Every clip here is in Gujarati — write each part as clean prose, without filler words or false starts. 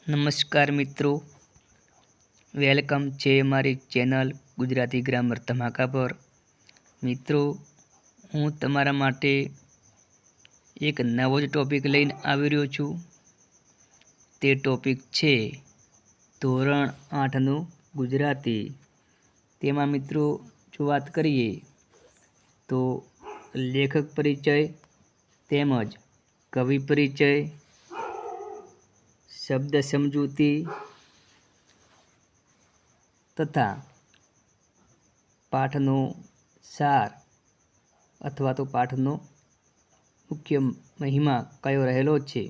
નમસ્કાર મિત્રો, વેલકમ છે મારી ચેનલ ગુજરાતી ગ્રામર ધમાકા પર। મિત્રો, હું તમારા માટે એક નવો જ ટોપિક લઈને આવી રહ્યો છું। તે ટોપિક છે ધોરણ 8નું ગુજરાતી। તેમાં મિત્રો જો વાત કરીએ તો લેખક પરિચય તેમજ કવિ પરિચય, શબ્દ સમજૂતી તથા પાઠનો સાર અથવા તો પાઠનો મુખ્ય મહિમા કયો રહેલો છે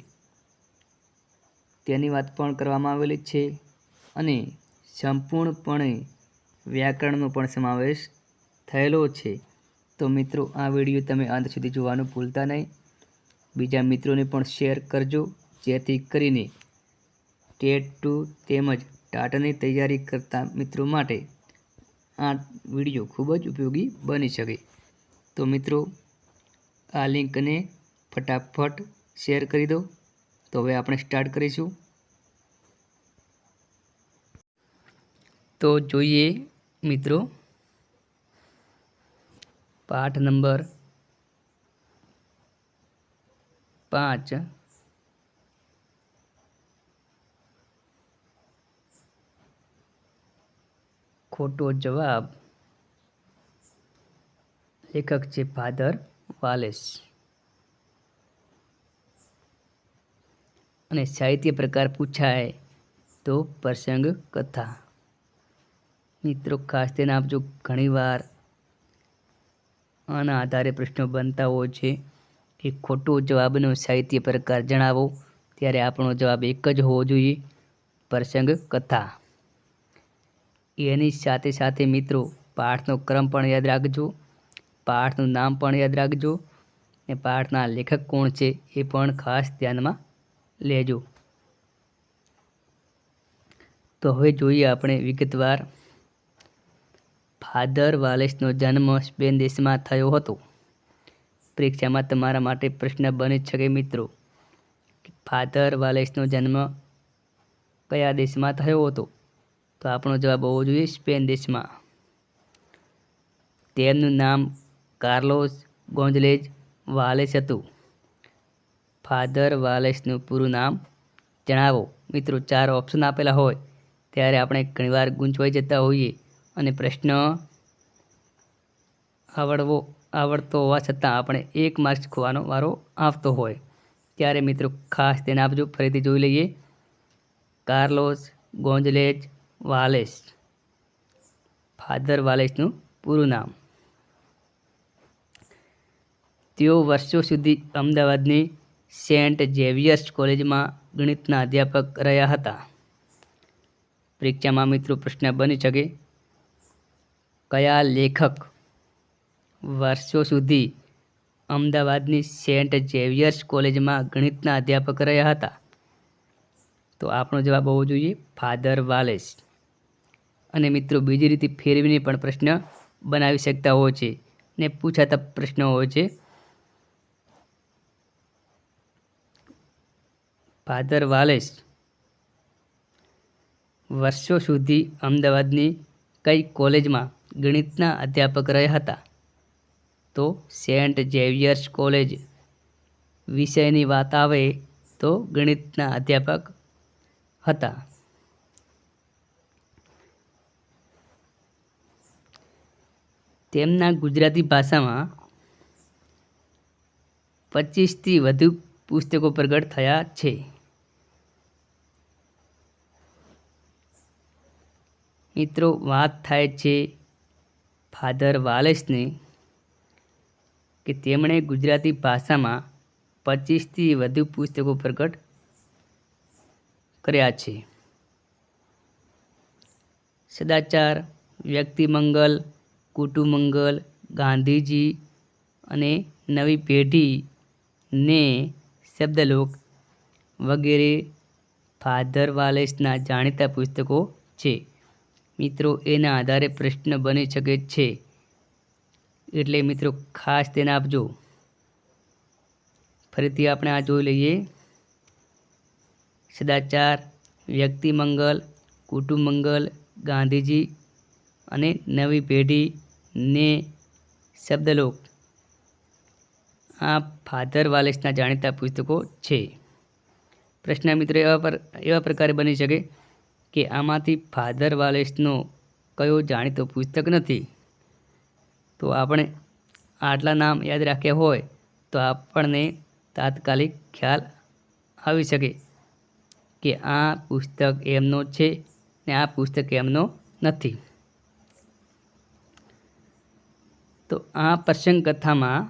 તેની વાત પણ કરવામાં આવેલી છે અને સંપૂર્ણપણે વ્યાકરણનો પણ સમાવેશ થયેલો છે। તો મિત્રો, આ વિડીયો તમે અંત સુધી જોવાનું ભૂલતા નહીં। બીજા મિત્રોને પણ શેર કરજો, જેથી કરીને ટેટ 2 તેમજ ટાટની તૈયારી કરતા મિત્રો માટે આ વિડીયો ખૂબ જ ઉપયોગી બની શકે। તો મિત્રો, આ લિંકને ફટાફટ શેર કરી દો। તો હવે આપણે સ્ટાર્ટ કરીશું। તો જોઈએ મિત્રો, પાઠ નંબર 5 ખોટો જવાબ। લેખક છે ફાધર વાલેસ અને સાહિત્ય પ્રકાર પૂછાય તો પ્રસંગ કથા। મિત્રો, ખાસ ધ્યાન આપજો, ઘણીવાર આના આધારે પ્રશ્નો બનતા હોય છે કે ખોટો જવાબનો સાહિત્ય પ્રકાર જણાવો, ત્યારે આપણો જવાબ એક જ હોવો જોઈએ, પ્રસંગ કથા। એની સાથે સાથે મિત્રો પાઠનો ક્રમ પણ યાદ રાખજો, પાઠનું નામ પણ યાદ રાખજો અને પાઠના લેખક કોણ છે એ પણ ખાસ ધ્યાનમાં લેજો। તો હવે જોઈએ આપણે વિગતવાર। ફાધર વાલેસનો જન્મ સ્પેન દેશમાં થયો હતો। પરીક્ષામાં તમારા માટે પ્રશ્ન બની શકે મિત્રો, ફાધર વાલેસનો જન્મ કયા દેશમાં થયો હતો? તો આપણો જવાબ હોવો જોઈએ સ્પેન દેશમાં। તેમનું નામ કાર્લોસ ગોન્ઝલેઝ વાલેસ હતું। ફાધર વાલેસનું પૂરું નામ જણાવો। મિત્રો, 4 ઓપ્શન આપેલા હોય ત્યારે આપણે ઘણીવાર ગૂંચવાઈ જતા હોઈએ અને પ્રશ્ન આવડતો હોવા છતાં આપણે 1 માર્ક્સ ખોવાનો વારો આવતો હોય, ત્યારે મિત્રો ખાસ ધ્યાન આપજો। ફરીથી જોઈ લઈએ। કાર્લોસ ગોન્ઝલેઝ વાલેસ, ફાધર વાલેસનું પૂરું નામ। તેઓ વર્ષો સુધી અમદાવાદની સેન્ટ ઝેવિયર્સ કોલેજમાં ગણિતના અધ્યાપક રહ્યા હતા। પરીક્ષામાં મિત્રો પ્રશ્ન બની શકે, કયા લેખક વર્ષો સુધી અમદાવાદની સેન્ટ ઝેવિયર્સ કોલેજમાં ગણિતના અધ્યાપક રહ્યા હતા? તો આપણો જવાબ હોવો જોઈએ ફાધર વાલેસ। અને મિત્રો બીજી રીતે ફેરવીને પણ પ્રશ્ન બનાવી શકતા હોય છે ને પૂછાતા પ્રશ્નો હોય છે। ફાધર વાલેસ વર્ષો સુધી અમદાવાદની કઈ કોલેજમાં ગણિતના અધ્યાપક રહ્યા હતા? તો સેન્ટ ઝેવિયર્સ કોલેજ। વિષયની વાત આવે તો ગણિતના અધ્યાપક હતા। તેમના ગુજરાતી ભાષામાં 25થી વધુ પુસ્તકો પ્રગટ થયા છે। મિત્રો, વાત થાય છે ફાધર વાલેસની કે તેમણે ગુજરાતી ભાષામાં 25થી વધુ પુસ્તકો પ્રગટ કર્યા છે। સદાચાર, વ્યક્તિમંગલ, કુટુંબમંગલ, ગાંધીજી અને નવી પેઢીને શબ્દલોક વગેરે ફાધર વાલેસના જાણીતા પુસ્તકો છે। મિત્રો, એના આધારે પ્રશ્ન બની શકે છે, એટલે મિત્રો ખાસ ધ્યાન આપજો। ફરીથી આપણે આ જોઈ લઈએ। સદાચાર, વ્યક્તિ મંગલ, કુટુંબ મંગલ, ગાંધીજી અને નવી પેઢી ને શબ્દલોક આ ફાધર વાલેસના જાણીતા પુસ્તકો છે. પ્રશ્ન મિત્રો એવા પ્રકારે બની શકે કે આમાંથી ફાધર વાલેસનો કયો જાણીતો પુસ્તક નથી. તો આપણે આટલા નામ યાદ રાખ્યા હોય તો આપણને તાત્કાલિક ખ્યાલ આવી શકે કે આ પુસ્તક એમનો છે ને આ પુસ્તક એમનો નથી. તો આ પ્રસંગ કથામાં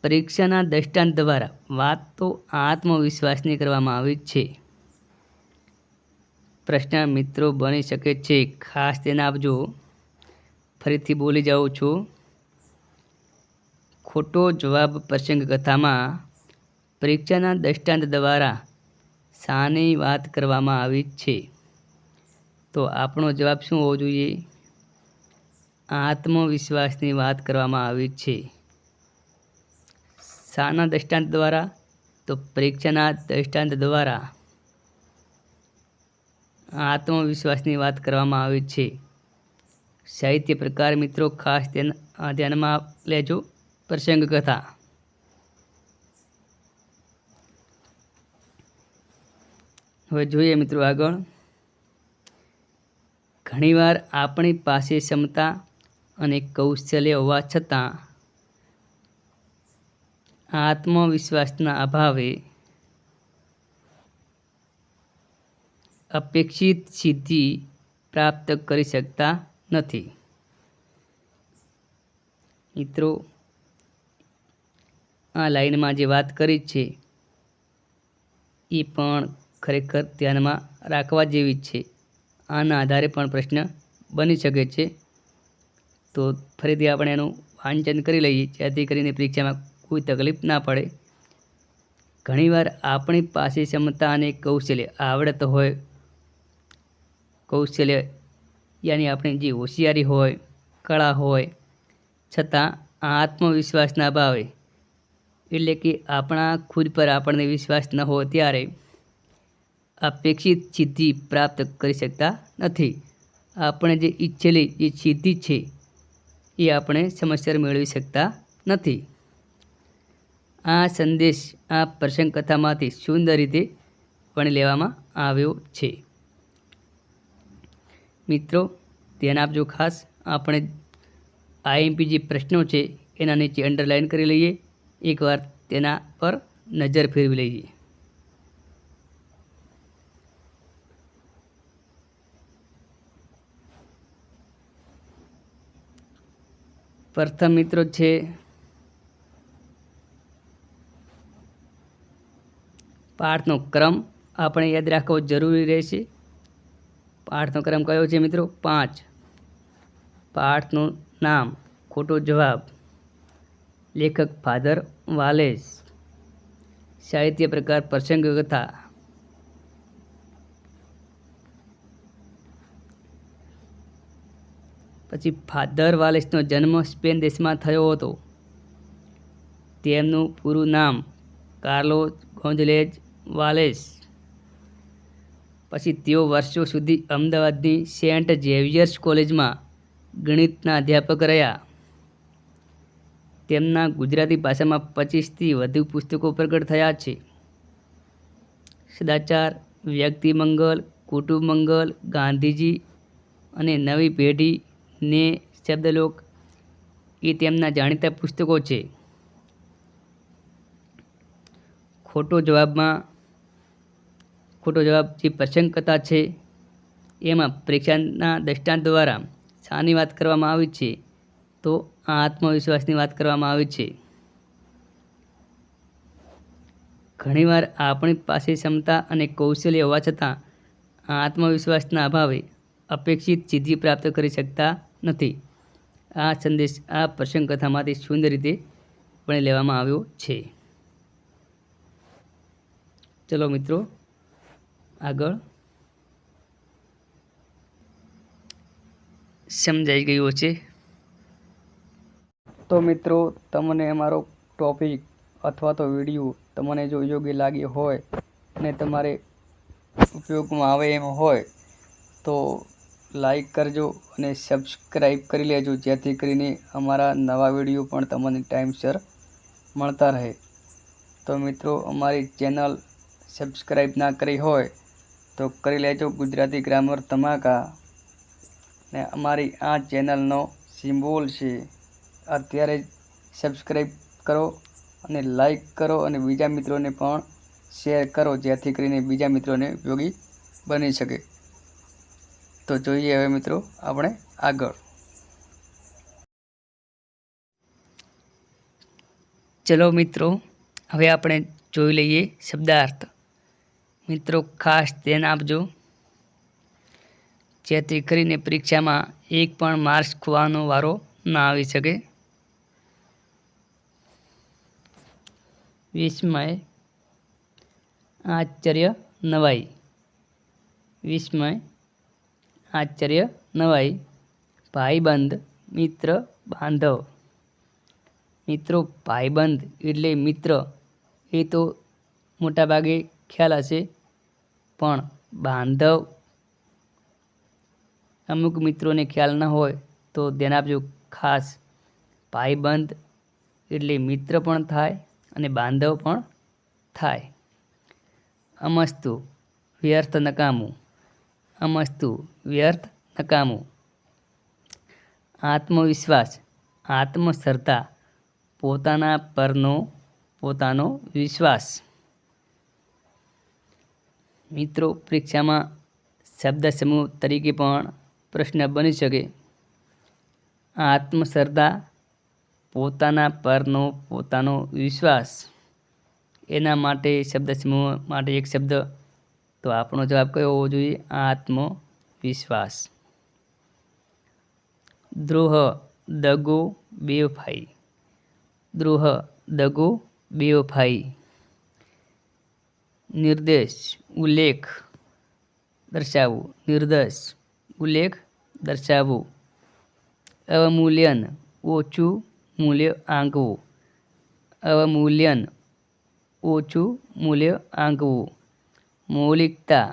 પરીક્ષાના દ્રષ્ટાંત દ્વારા વાત તો આત્મવિશ્વાસની કરવામાં આવી છે. પ્રશ્ન મિત્રો બની શકે છે, ખાસ ધ્યાન આપજો. ફરીથી બોલી જાઉં છું. ખોટો જવાબ પ્રસંગ કથામાં પરીક્ષાના દ્રષ્ટાંત દ્વારા શાની વાત કરવામાં આવી છે? તો આપણો જવાબ શું હોવો જોઈએ? આત્મવિશ્વાસની વાત કરવામાં આવી છે. શાના દ્રષ્ટાંત દ્વારા? તો પરીક્ષાના દ્રષ્ટાંત દ્વારા આત્મવિશ્વાસની વાત કરવામાં આવી છે. સાહિત્ય પ્રકાર મિત્રો ખાસ ધ્યાનમાં લેજો. પ્રસંગ કથા. હવે જોઈએ મિત્રો આગળ. ઘણીવાર આપણી પાસે ક્ષમતા અને કૌશલ્ય હોવા છતાં આત્મવિશ્વાસના અભાવે અપેક્ષિત સિદ્ધિ પ્રાપ્ત કરી શકતા નથી. મિત્રો આ લાઈનમાં જે વાત કરી છે એ પણ ખરેખર ધ્યાનમાં રાખવા જેવી છે. આના આધારે પણ પ્રશ્ન બની શકે છે. તો ફરીથી આપણે એનું વાંચન કરી લઈએ જેથી કરીને પરીક્ષામાં કોઈ તકલીફ ના પડે. ઘણીવાર આપણી પાસે ક્ષમતા અને કૌશલ્ય આવડત હોય, કૌશલ્ય યાની આપણી જે હોશિયારી હોય, કળા હોય, છતાં આત્મવિશ્વાસના અભાવે એટલે કે આપણા ખુદ પર આપણને વિશ્વાસ ન હોય ત્યારે અપેક્ષિત સિદ્ધિ પ્રાપ્ત કરી શકતા નથી. આપણે જે ઈચ્છેલી જે સિદ્ધિ છે એ આપણે સમયસર મેળવી શકતા નથી. આ સંદેશ આ પ્રસંગ કથામાંથી સુંદર રીતે વણી લેવામાં આવ્યો છે. મિત્રો ધ્યાન આપજો ખાસ. આપણે આઈએમપી જે પ્રશ્નો છે એના નીચે અંડરલાઈન કરી લઈએ. એકવાર તેના પર નજર ફેરવી લઈએ. પ્રથમ મિત્રો છે પાઠનો ક્રમ આપણે યાદ રાખવો જરૂરી રહેશે. પાઠનો ક્રમ કયો છે મિત્રો? 5. પાઠનું નામ ખોટો જવાબ, લેખક ફાધર વાલેસ, સાહિત્ય પ્રકાર પ્રસંગ કથા. પછી ફાધર વાલેસનો જન્મ સ્પેન દેશમાં થયો હતો. તેમનું પૂરું નામ કાર્લોસ ગોન્ઝાલેઝ વાલેસ. પછી તેઓ વર્ષો સુધી અમદાવાદની સેન્ટ ઝેવિયર્સ કોલેજમાં ગણિતના અધ્યાપક રહ્યા. તેમના ગુજરાતી ભાષામાં 25થી વધુ પુસ્તકો પ્રગટ થયા છે. સદાચાર, વ્યક્તિ મંગલ, કુટુંબ મંગલ, ગાંધીજી અને નવી પેઢી ને શબ્દલોક એ તેમના જાણીતા પુસ્તકો છે. ખોટો જવાબ જે પ્રસંગ કથા છે એમાં પરીક્ષાના દ્રષ્ટાંત દ્વારા શાની વાત કરવામાં આવી છે? તો આત્મવિશ્વાસની વાત કરવામાં આવી છે. ઘણીવાર આપણી પાસે ક્ષમતા અને કૌશલ્ય હોવા છતાં આત્મવિશ્વાસના અભાવે અપેક્ષિત સિદ્ધિ પ્રાપ્ત કરી શકતા નથી. આ સંદેશ આ પ્રસંગ કથામાંથી સુંદર રીતે વણી લેવામાં આવ્યો છે. ચલો મિત્રો આગળ. સમજાઈ ગયું છે? તો મિત્રો તમને અમારો ટોપિક અથવા તો વિડીયો તમને જો યોગ્ય લાગ્યો હોય અને તમારે ઉપયોગમાં આવે એમ હોય તો લાઈક કરજો અને સબસ્ક્રાઈબ કરી લેજો, જેથી કરીને અમારા નવા વિડીયો પણ તમને ટાઈમસર મળતા રહે। તો મિત્રો, અમારી ચેનલ સબસ્ક્રાઈબ ના કરી હોય તો કરી લેજો, ગુજરાતી ગ્રામર ધમાકા। ને અમારી આ ચેનલનો સિમ્બોલ છે, અત્યારે જ સબસ્ક્રાઈબ કરો અને લાઈક કરો અને બીજા મિત્રોને પણ શેર કરો, જેથી કરીને બીજા મિત્રોને ઉપયોગી બની શકે। તો જોઈએ હવે મિત્રો આપણે આગળ। ચલો મિત્રો, હવે આપણે જોઈ લઈએ શબ્દાર્થ। મિત્રો ખાસ ધ્યાન આપજો, જેથી કરીને પરીક્ષામાં એક પણ માર્ક્સ ખોવાનો વારો ના આવી શકે। વિસ્મય, આશ્ચર્ય, નવાઈ। વિસ્મય, આશ્ચર્ય, નવાઈ। ભાઈબંધ, મિત્ર, બાંધવ। મિત્રો ભાઈબંધ એટલે મિત્ર એ તો મોટાભાગે ખ્યાલ હશે, પણ બાંધવ અમુક મિત્રોને ખ્યાલ ન હોય તો ધ્યાન આપજો ખાસ। ભાઈબંધ એટલે મિત્ર પણ થાય અને બાંધવ પણ થાય। અમસ્તુ, વ્યર્થ, નકામું। અમસ્તુ, વ્યર્થ, નકામું। આત્મવિશ્વાસ, આત્મશ્રદ્ધા, પોતાના પરનો પોતાનો વિશ્વાસ। મિત્રો પરીક્ષામાં શબ્દ સમૂહ તરીકે પણ પ્રશ્ન બની શકે। આત્મશ્રદ્ધા, પોતાના પરનો પોતાનો વિશ્વાસ, એના માટે શબ્દ સમૂહ માટે એક શબ્દ, તો આપણો જવાબ કયો હોવો જોઈએ? આત્મવિશ્વાસ। દ્રોહ, દગો, બેવફાઈ। દ્રોહ, દગો, બેવફાઈ। નિર્દેશ, ઉલ્લેખ, દર્શાવવું। નિર્દેશ, ઉલ્લેખ, દર્શાવવું। અવમૂલ્યન, ઓછું મૂલ્ય આંકવું। અવમૂલ્યન, ઓછું મૂલ્ય આંકવું। મૌલિકતા,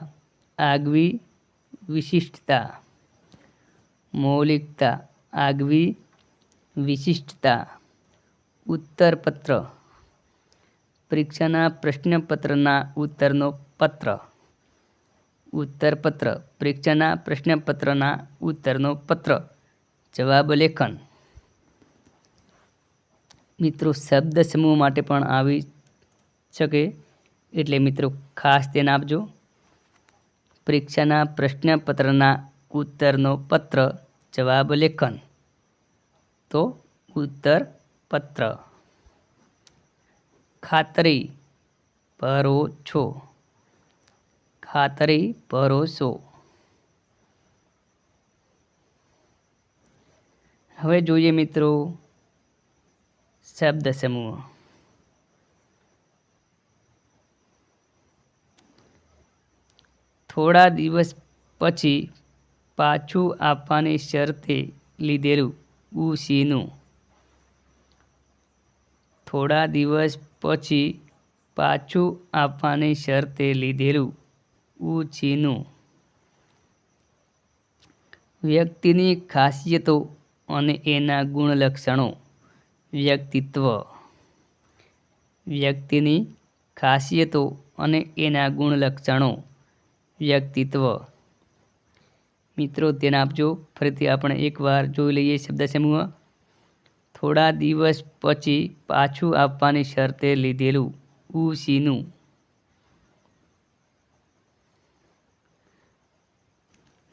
આગવી વિશિષ્ટતા। મૌલિકતા, આગવી વિશિષ્ટતા। ઉત્તરપત્ર, પરીક્ષાના પ્રશ્નપત્રના ઉત્તરનો પત્ર। ઉત્તરપત્ર, પરીક્ષાના પ્રશ્નપત્રના ઉત્તરનો પત્ર। જવાબ લેખન। મિત્રો શબ્દ સમૂહ માટે પણ આવી શકે, એટલે મિત્રો ખાસ ધ્યાન આપજો। પરીક્ષાના પ્રશ્નપત્રના ઉત્તરનો પત્ર, જવાબ લેખન, તો ઉત્તરપત્ર। ખાતરી, ભરોસો। ખાતરી, ભરોસો। હવે જોઈએ મિત્રો શબ્દ સમૂહ। થોડા દિવસ પછી પાછું આપવાની શરતે લીધેલું ઉછીનું। થોડા દિવસ પછી પાછું આપવાની શરતે લીધેલું ઉછીનું। વ્યક્તિની ખાસિયતો અને એના ગુણલક્ષણો। વ્યક્તિત્વ। વ્યક્તિની ખાસિયતો અને એના ગુણલક્ષણો। વ્યક્તિત્વ। મિત્રો ધ્યાન આપજો, ફરીથી આપણે એકવાર જોઈ લઈએ શબ્દ સમૂહ। થોડા દિવસ પછી પાછું આપવાની શરતે લીધેલું ઉછીનું।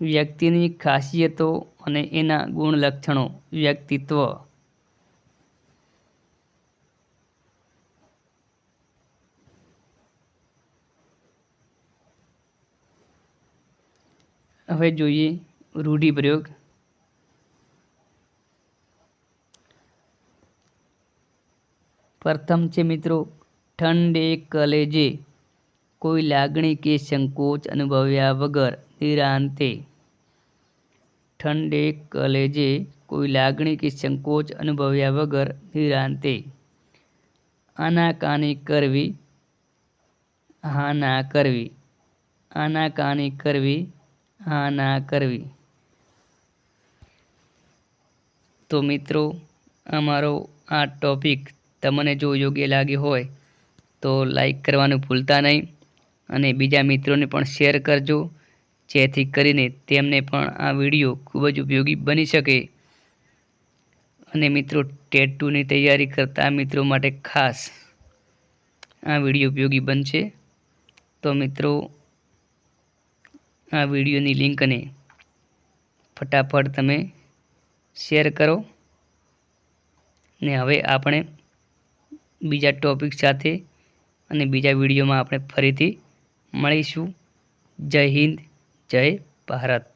વ્યક્તિની ખાસિયતો અને એના ગુણલક્ષણો। વ્યક્તિત્વ। હવે જોઈએ રૂઢિપ્રયોગ। પ્રથમ છે મિત્રો, ઠંડે કલેજે, કોઈ લાગણી કે સંકોચ અનુભવ્યા વગર નિરાંતે। ઠંડે કલેજે, કોઈ લાગણી કે સંકોચ અનુભવ્યા વગર નિરાંતે। આનાકાની કરવી, હા ના કરવી। આનાકાની કરવી, આ ના કરવી. તો મિત્રો, અમારો આ ટોપિક તમને જો યોગ્ય લાગ્યો હોય તો લાઈક કરવાનું ભૂલતા નહીં અને બીજા મિત્રોને પણ શેર કરજો, જેથી કરીને તેમને પણ આ વિડીયો ખૂબ જ ઉપયોગી બની શકે. અને મિત્રો, ટેટ 2ની તૈયારી કરતા મિત્રો માટે ખાસ આ વિડીયો ઉપયોગી બનશે. તો મિત્રો, આ વિડીયોની લિંકને ફટાફટ તમે શેર કરો. ને હવે આપણે બીજા ટોપિક સાથે અને બીજા વિડીયોમાં આપણે ફરીથી મળીશું. જય હિન્દ, જય ભારત.